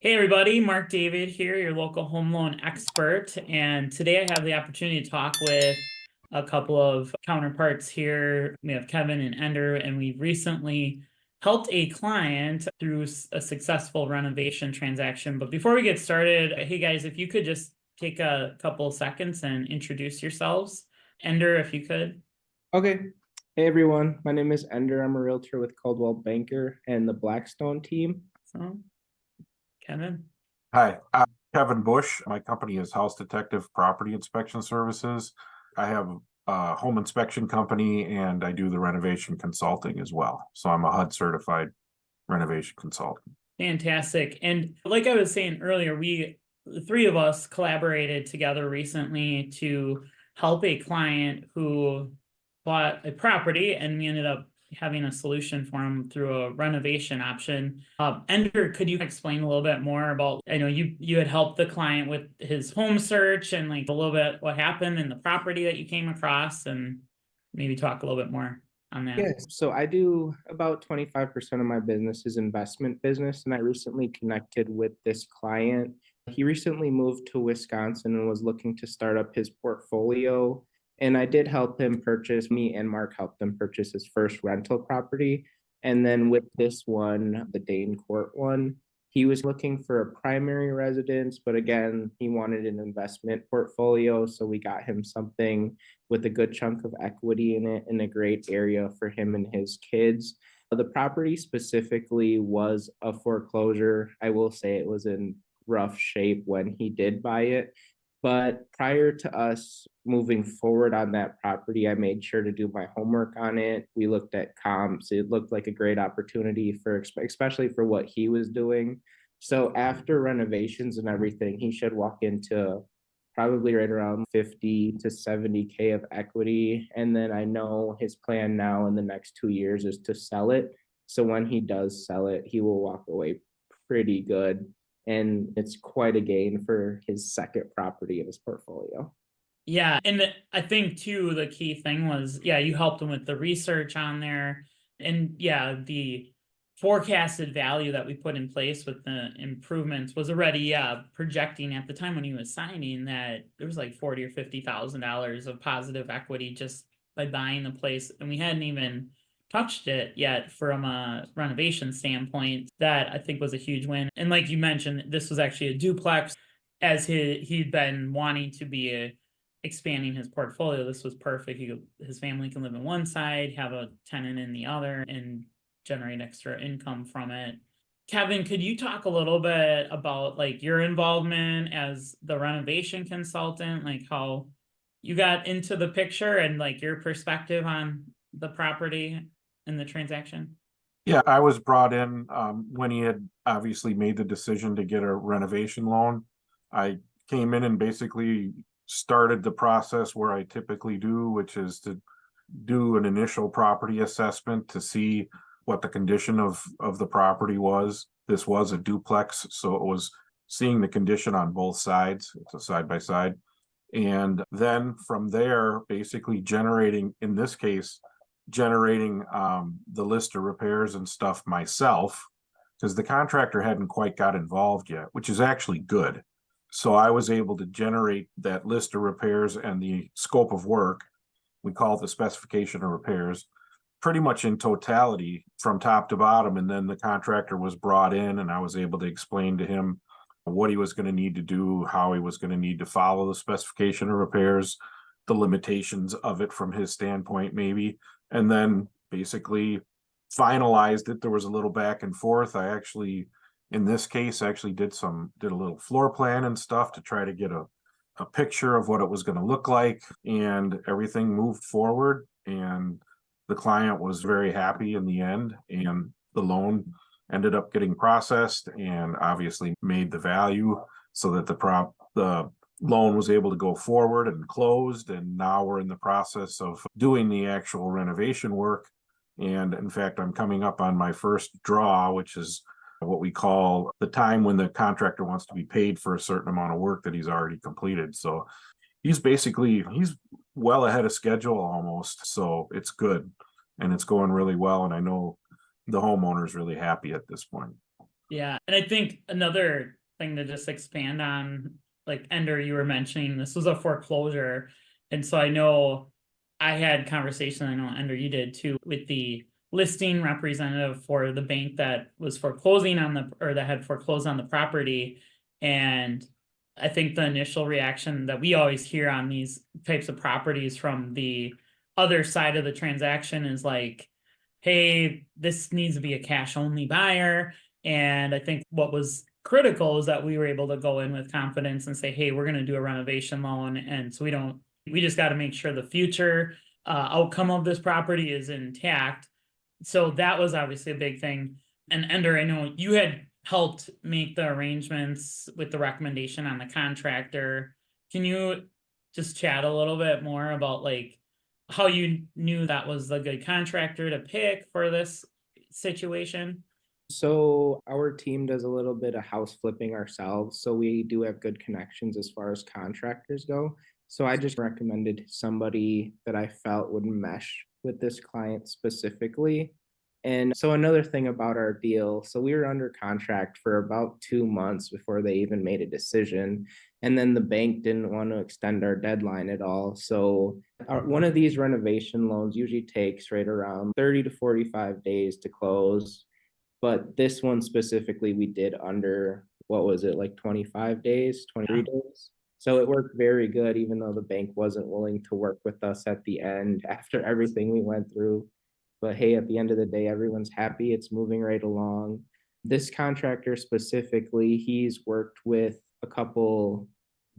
Hey everybody, Mark David here, your local home loan expert. And today I have the opportunity to talk with a couple of counterparts here. We have Kevin and Ender, and we've recently helped a client through a successful renovation transaction. But before we get started, hey guys, if you could just take a couple of seconds and introduce yourselves. Ender, if you could. Okay. Hey everyone, my name is Ender. I'm a realtor with Coldwell Banker and the Blackstone team. So, Kevin. Hi, I'm Kevin Bush. My company is House Detective Property Inspection Services. I have a home inspection company and I do the renovation consulting as well. So I'm a HUD certified renovation consultant. Fantastic. And like I was saying earlier, the three of us collaborated together recently to help a client who bought a property, and we ended up having a solution for him through a renovation option. Ender, could you explain a little bit more about, I know you had helped the client with his home search and like a little bit what happened in the property that you came across, and maybe talk a little bit more on that. Yes, so I do about 25% of my business is investment business, and I recently connected with this client. He recently moved to Wisconsin and was looking to start up his portfolio. And I did help him purchase, me and Mark helped him purchase his first rental property. And then with this one, the Dane Court one, he was looking for a primary residence, but again, he wanted an investment portfolio. So we got him something with a good chunk of equity in it in a great area for him and his kids. The property specifically was a foreclosure. I will say it was in rough shape when he did buy it. But prior to us moving forward on that property, I made sure to do my homework on it. We looked at comps. It looked like a great opportunity for, especially for what he was doing. So after renovations and everything, he should walk into probably right around 50 to 70K of equity. And then I know his plan now in the next 2 years is to sell it. So when he does sell it, he will walk away pretty good. And it's quite a gain for his second property in his portfolio. Yeah, and I think too the key thing was, yeah, you helped him with the research on there, and yeah, the forecasted value that we put in place with the improvements was already, yeah, projecting at the time when he was signing that there was like 40 or $50,000 of positive equity just by buying the place, and we hadn't even touched it yet from a renovation standpoint. That I think was a huge win. And like you mentioned, this was actually a duplex, as he'd been wanting to be expanding his portfolio. This was perfect. His family can live in one side, have a tenant in the other, and generate extra income from it. Kevin, could you talk a little bit about like your involvement as the renovation consultant, like how you got into the picture and like your perspective on the property and the transaction? Yeah, I was brought in when he had obviously made the decision to get a renovation loan. I came in and basically started the process where I typically do, which is to do an initial property assessment to see what the condition of the property was. This was a duplex, so it was seeing the condition on both sides. It's a side by side. And then from there, basically generating, in this case, generating the list of repairs and stuff myself, because the contractor hadn't quite got involved yet, which is actually good. So I was able to generate that list of repairs and the scope of work. We call it the specification of repairs, pretty much in totality from top to bottom. And then the contractor was brought in and I was able to explain to him what he was going to need to do, how he was going to need to follow the specification of repairs, the limitations of it from his standpoint, maybe, and then basically finalized it. There was a little back and forth. I actually, in this case, actually did a little floor plan and stuff to try to get a picture of what it was going to look like, and everything moved forward. And the client was very happy in the end, and the loan ended up getting processed and obviously made the value so that the loan was able to go forward and closed. And now we're in the process of doing the actual renovation work. And in fact, I'm coming up on my first draw, which is what we call the time when the contractor wants to be paid for a certain amount of work that he's already completed. So he's well ahead of schedule almost. So it's good and it's going really well. And I know the homeowner is really happy at this point. Yeah, and I think another thing to just expand on, like Ender, you were mentioning this was a foreclosure. And so I know I had conversation, I know Ender, you did too, with the listing representative for the bank that was foreclosing on the, or that had foreclosed on the property. And I think the initial reaction that we always hear on these types of properties from the other side of the transaction is like, hey, this needs to be a cash only buyer. And I think what was critical is that we were able to go in with confidence and say, hey, we're going to do a renovation loan. And so we just got to make sure the future outcome of this property is intact. So that was obviously a big thing. And Ender, I know you had helped make the arrangements with the recommendation on the contractor. Can you just chat a little bit more about like how you knew that was the good contractor to pick for this situation? So our team does a little bit of house flipping ourselves, so we do have good connections as far as contractors go. So I just recommended somebody that I felt would mesh with this client specifically. And so another thing about our deal, so we were under contract for about 2 months before they even made a decision. And then the bank didn't want to extend our deadline at all. So one of these renovation loans usually takes right around 30 to 45 days to close. But this one specifically, we did under, what was it, like 25 days, 23 days? So it worked very good, even though the bank wasn't willing to work with us at the end after everything we went through. But hey, at the end of the day, everyone's happy. It's moving right along. This contractor specifically, he's worked with a couple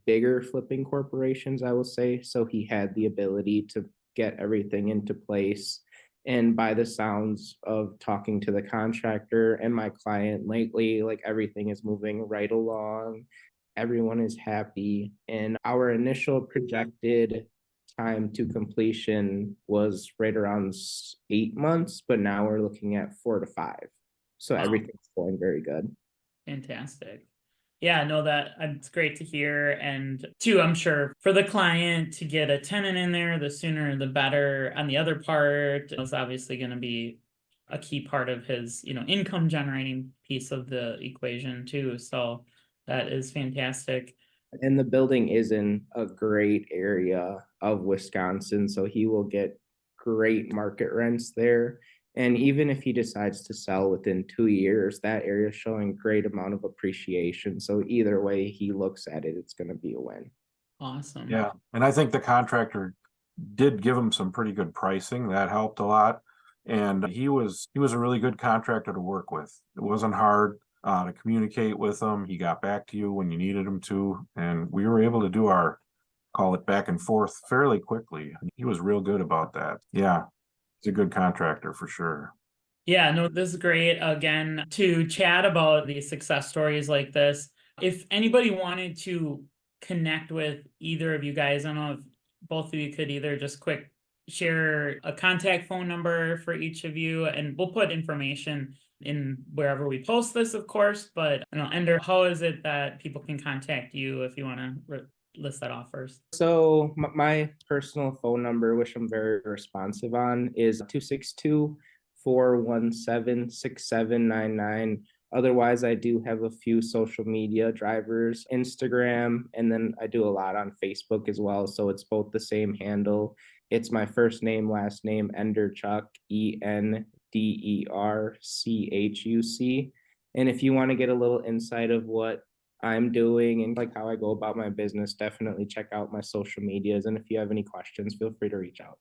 bigger flipping corporations, I will say. So he had the ability to get everything into place. And by the sounds of talking to the contractor and my client lately, like everything is moving right along. Everyone is happy. And our initial projected time to completion was right around 8 months, but now we're looking at 4 to 5. So Wow. everything's going very good. Fantastic. Yeah, no, that it's great to hear. And too, I'm sure for the client to get a tenant in there, the sooner the better. On the other part, is obviously going to be a key part of his, income generating piece of the equation too. So that is fantastic. And the building is in a great area of Wisconsin, so he will get great market rents there. And even if he decides to sell within 2 years, that area is showing great amount of appreciation. So either way he looks at it, it's going to be a win. Awesome. Yeah, and I think the contractor did give him some pretty good pricing. That helped a lot. And he was a really good contractor to work with. It wasn't hard to communicate with him. He got back to you when you needed him to, and we were able to do our call it back and forth fairly quickly. He was real good about that. Yeah, he's a good contractor for sure. Yeah, no, this is great. Again, to chat about these success stories like this. If anybody wanted to connect with either of you guys, I don't know if both of you could either just quick share a contact phone number for each of you, and we'll put information in wherever we post this, of course. But Ender, how is it that people can contact you if you want to list that off first? So my personal phone number, which I'm very responsive on, is 262-417-6799. Otherwise, I do have a few social media drivers, Instagram, and then I do a lot on Facebook as well. So it's both the same handle. It's my first name, last name, Enderchuck, Enderchuc. And if you want to get a little insight of what I'm doing and like how I go about my business, definitely check out my social medias. And if you have any questions, feel free to reach out.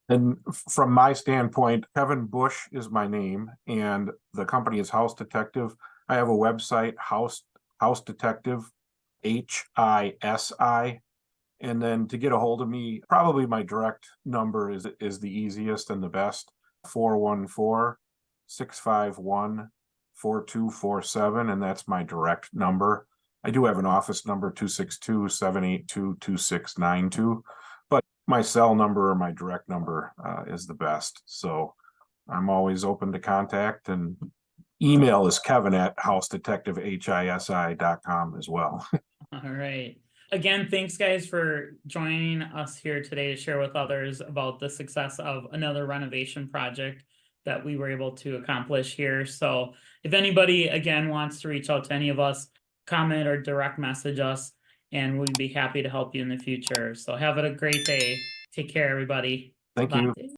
And from my standpoint, Kevin Bush is my name, and the company is House Detective. I have a website, House Detective, HISI. And then to get a hold of me, probably my direct number is the easiest and the best, 414-651-4247, and that's my direct number. I do have an office number, 262-782-2692, but my cell number or my direct number is the best. So I'm always open to contact, and email is kevin@housedetectivehisi.com as well. All right. Again, thanks guys for joining us here today to share with others about the success of another renovation project that we were able to accomplish here. So if anybody again wants to reach out to any of us, comment or direct message us, and we'd be happy to help you in the future. So have a great day. Take care, everybody. Thank Bye. you.